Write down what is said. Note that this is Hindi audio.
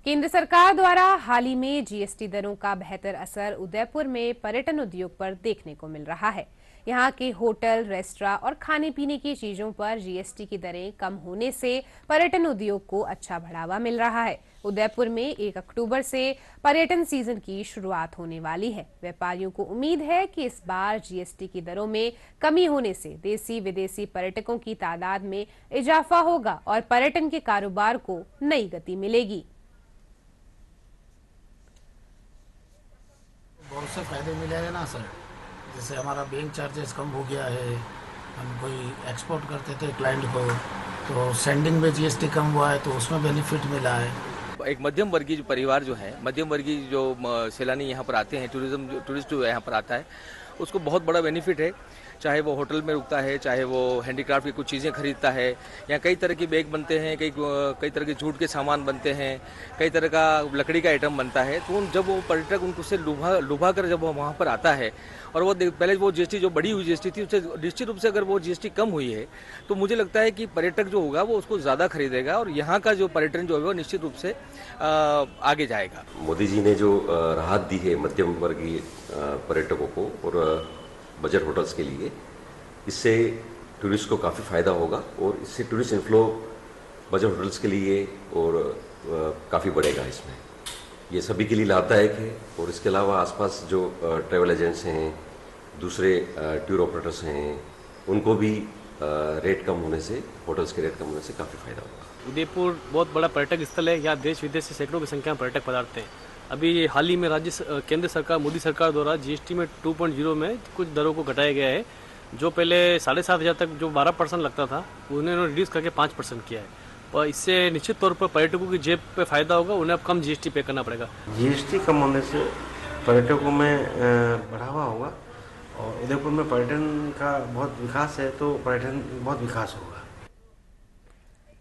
केंद्र सरकार द्वारा हाल ही में जीएसटी दरों का बेहतर असर उदयपुर में पर्यटन उद्योग पर देखने को मिल रहा है। यहाँ के होटल, रेस्टोरेंट और खाने पीने की चीजों पर जीएसटी की दरें कम होने से पर्यटन उद्योग को अच्छा बढ़ावा मिल रहा है। उदयपुर में 1 अक्टूबर से पर्यटन सीजन की शुरुआत होने वाली है। व्यापारियों को उम्मीद है कि इस बार जीएसटी की दरों में कमी होने से देसी विदेशी पर्यटकों की तादाद में इजाफा होगा और पर्यटन के कारोबार को नई गति मिलेगी। बहुत से फायदे मिलेंगे ना सर। जैसे हमारा बैंक चार्जेस कम हो गया है। हम कोई एक्सपोर्ट करते थे क्लाइंट को, तो सेंडिंग में जीएसटी कम हुआ है, तो उसमें बेनिफिट मिला है। एक मध्यम वर्गीय जो परिवार जो है, मध्यम वर्गीय जो सैलानी यहाँ पर आते हैं, टूरिस्ट जो यहाँ पर आता है, उसको बहुत बड़ा बेनिफिट है। चाहे वो होटल में रुकता है, चाहे वो हैंडीक्राफ्ट की कुछ चीज़ें खरीदता है, या कई तरह के बैग बनते हैं, कई तरह के जूट के सामान बनते हैं, कई तरह का लकड़ी का आइटम बनता है। तो जब वो पर्यटक उनको से लुभा कर जब वो वहाँ पर आता है और वो पहले वो जीएसटी जो बढ़ी हुई जीएसटी थी, उससे निश्चित रूप से अगर वो जीएसटी कम हुई है तो मुझे लगता है कि पर्यटक जो होगा वो उसको ज़्यादा खरीदेगा और यहाँ का जो पर्यटन जो है वो निश्चित रूप से आगे जाएगा। मोदी जी ने जो राहत दी है मध्यम वर्गीय पर्यटकों को और बजट होटल्स के लिए, इससे टूरिस्ट को काफ़ी फ़ायदा होगा और इससे टूरिस्ट इनफ्लो बजट होटल्स के लिए और काफ़ी बढ़ेगा। इसमें ये सभी के लिए लाभदायक है। और इसके अलावा आसपास जो ट्रैवल एजेंट्स हैं, दूसरे टूर ऑपरेटर्स हैं, उनको भी रेट कम होने से, होटल्स के रेट कम होने से काफ़ी फ़ायदा होगा। उदयपुर बहुत बड़ा पर्यटक स्थल है। यहाँ देश विदेश से सैकड़ों की संख्या में पर्यटक पधारते हैं। अभी हाल ही में केंद्र सरकार, मोदी सरकार द्वारा जीएसटी में 2.0 में कुछ दरों को घटाया गया है। जो पहले 7,500 तक जो 12% लगता था, उन्होंने रिड्यूस करके 5% किया है। और इससे निश्चित तौर पर पर्यटकों की जेब पे फायदा होगा। उन्हें अब कम जीएसटी पे करना पड़ेगा। जीएसटी कम होने से पर्यटकों में बढ़ावा होगा और उदयपुर में पर्यटन का बहुत विकास है, तो पर्यटन बहुत विकास होगा।